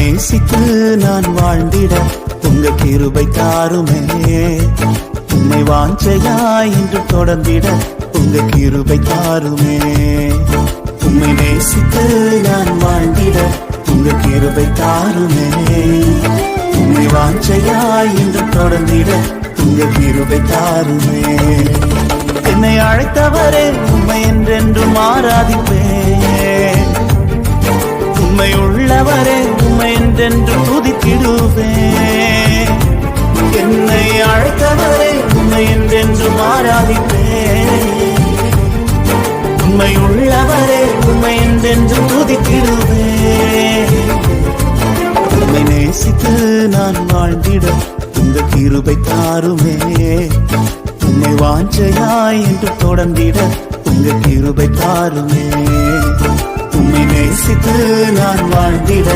நேசித்து நான் வாழ்ந்திட உங்க கிருபை தாருமே. உம்மை வாஞ்சையாய் என்று தொடர்ந்திட உங்க கிருபை தாருமே. உம்மை நேசித்து நான் வாழ்ந்திட உங்க கிருபை தாருமே. உம்மை வாஞ்சையாய் என்று தொடர்ந்திட உங்க கிருபை தாருமே. என்னை அழைத்தவரே உம்மை என்றென்றும் ஆராதிப்பேன். உம்மை உள்ளவரே உம்மை என்றென்று துதித்திடுவேன். என்னை அழைத்தவரே உம்மை என்றென்றும் ஆராதிப்பேன். உம்மை உள்ளவரே உம்மை என்றென்று துதித்திடுவேன். உம்மை நேசித்து நான் வாழ்ந்திட உங்க கிருபை தாருமே. உம்மை வாஞ்சையாய் என்று தொடர்ந்திட உங்க கிருபை தாருமே. உம்மை நேசித்து நான் வாழ்ந்திட